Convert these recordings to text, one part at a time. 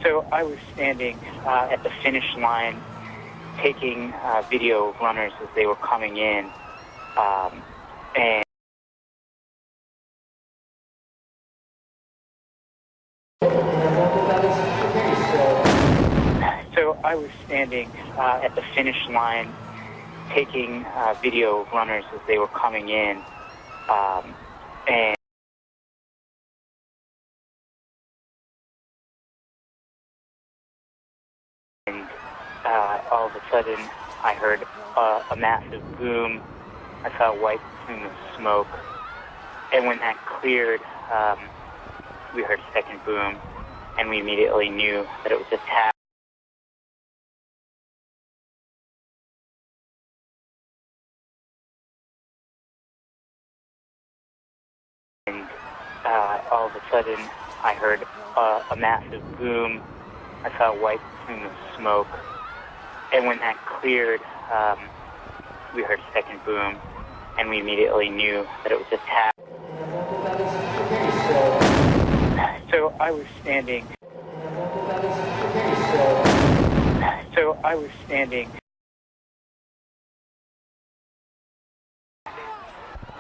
So I was standing at the finish line, taking video of runners as they were coming in, and so I was standing at the finish line, taking video of runners as they were coming in, and all of a sudden I heard a massive boom. I saw a white plume of smoke, and when that cleared, we heard a second boom, and we immediately knew that it was a tap. And all of a sudden I heard a massive boom. I saw a white plume of smoke, and when that cleared, we heard a second boom, and we immediately knew that it was a tap. So I was standing.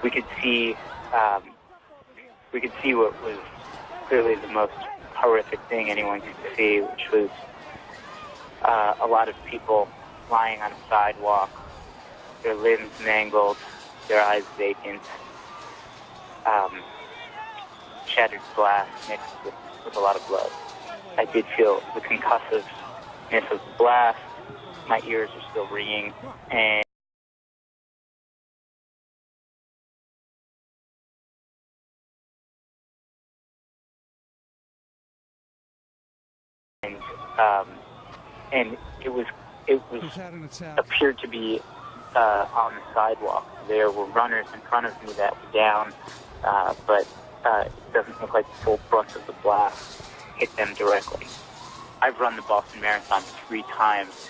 We could see what was clearly the most horrific thing anyone could see, which was a lot of people lying on a sidewalk, their limbs mangled, their eyes vacant, shattered glass mixed with a lot of blood. I did feel the concussiveness of the blast. My ears are still ringing, and it appeared to be on the sidewalk. There were runners in front of me that were down, but it doesn't look like the full brunt of the blast hit them directly. I've run the Boston Marathon 3 times.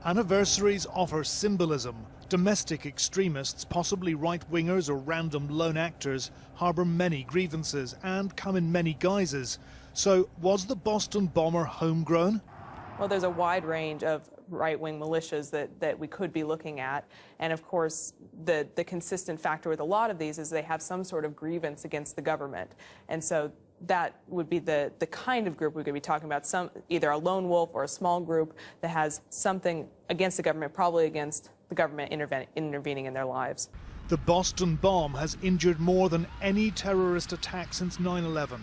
Anniversaries offer symbolism. Domestic extremists, possibly right-wingers or random lone actors, harbour many grievances and come in many guises. So, was the Boston bomber homegrown? Well, there's a wide range of right-wing militias that we could be looking at. And of course, the consistent factor with a lot of these is they have some sort of grievance against the government. And so that would be the kind of group we could be talking about, either a lone wolf or a small group that has something against the government, probably against the government intervening in their lives. The Boston bomb has injured more than any terrorist attack since 9/11.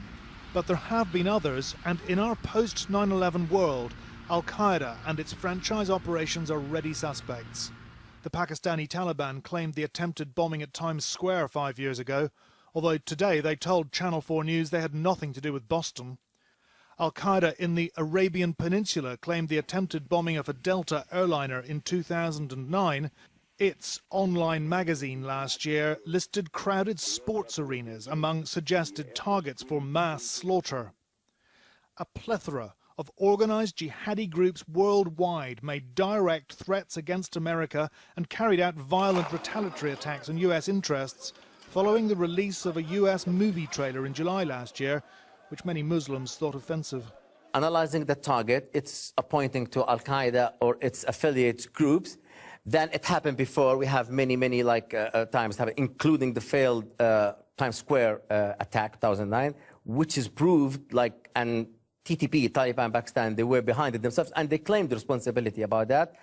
But there have been others, and in our post-9/11 world, Al-Qaeda and its franchise operations are ready suspects. The Pakistani Taliban claimed the attempted bombing at Times Square 5 years ago, although today they told Channel 4 News they had nothing to do with Boston. Al-Qaeda in the Arabian Peninsula claimed the attempted bombing of a Delta airliner in 2009. Its online magazine last year listed crowded sports arenas among suggested targets for mass slaughter. A plethora of organised jihadi groups worldwide made direct threats against America and carried out violent retaliatory attacks on US interests following the release of a US movie trailer in July last year, which many Muslims thought offensive. Analyzing the target, it's pointing to Al-Qaeda or its affiliate groups. Then it happened before. We have many times happened, including the failed Times Square attack, 2009, which is proved and TTP, Taliban Pakistan, they were behind it themselves, and they claimed the responsibility about that.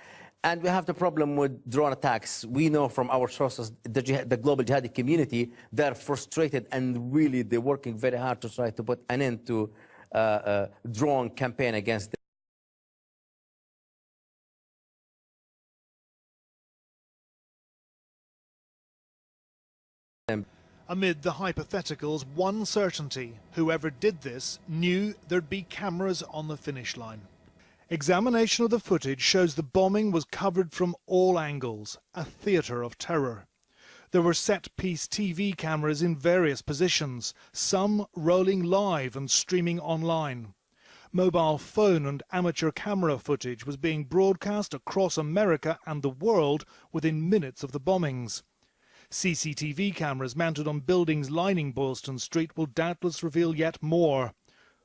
And we have the problem with drone attacks. We know from our sources, the global jihadi community, they're frustrated and really they're working very hard to try to put an end to drone campaign against them. Amid the hypotheticals, one certainty: whoever did this knew there'd be cameras on the finish line. Examination of the footage shows the bombing was covered from all angles, a theatre of terror. There were set-piece TV cameras in various positions, some rolling live and streaming online. Mobile phone and amateur camera footage was being broadcast across America and the world within minutes of the bombings. CCTV cameras mounted on buildings lining Boylston Street will doubtless reveal yet more.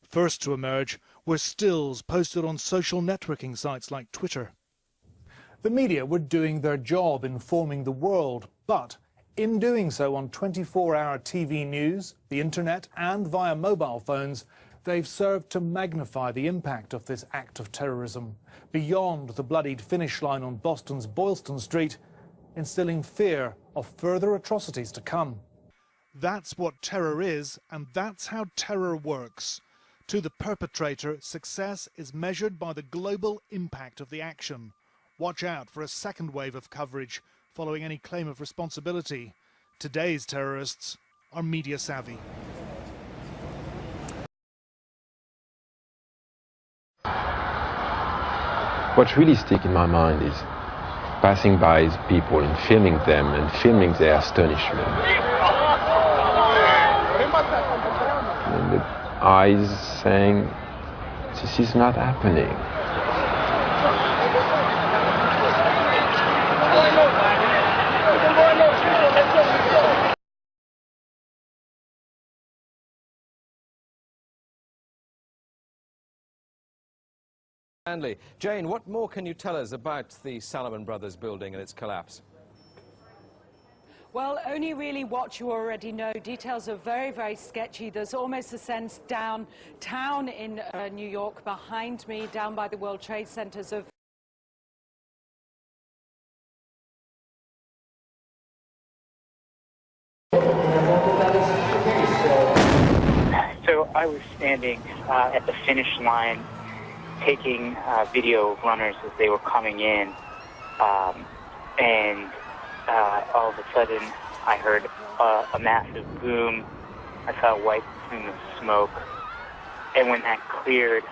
First to emerge were stills posted on social networking sites like Twitter. The media were doing their job informing the world, but in doing so on 24-hour TV news, the internet and via mobile phones, they've served to magnify the impact of this act of terrorism beyond the bloodied finish line on Boston's Boylston Street, instilling fear of further atrocities to come. That's what terror is, and that's how terror works. To the perpetrator, success is measured by the global impact of the action. Watch out for a second wave of coverage following any claim of responsibility. Today's terrorists are media savvy. What really sticks in my mind is passing by people and filming them and filming their astonishment. And the eyes saying, this is not happening. Jane, what more can you tell us about the Salomon Brothers building and its collapse? Well, only really what you already know. Details are very, very sketchy. There's almost a sense downtown in New York behind me, down by the World Trade Centers of So I was standing at the finish line taking video of runners as they were coming in, and all of a sudden I heard a massive boom. I saw a white plume of smoke, and when that cleared,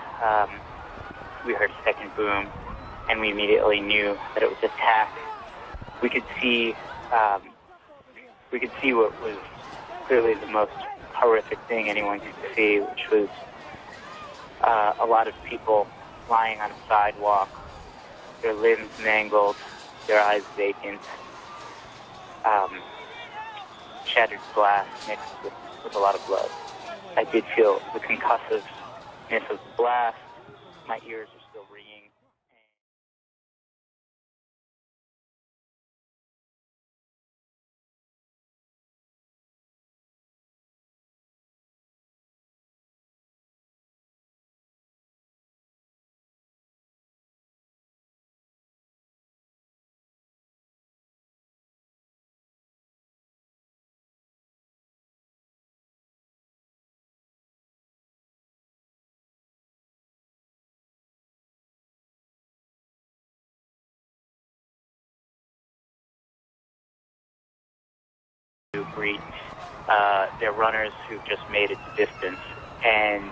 we heard a second boom, and we immediately knew that it was attack. We could see what was clearly the most horrific thing anyone could see, which was a lot of people lying on a sidewalk, their limbs mangled, their eyes vacant, shattered glass mixed with a lot of blood. I did feel the concussiveness of the blast. My ears are still ringing. To greet their runners who just made it to distance, and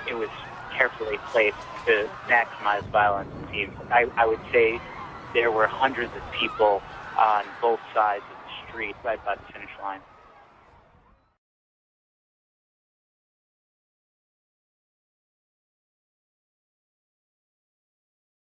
it was carefully placed to maximize violence. It seemed. I would say there were hundreds of people on both sides of the street right by the finish line.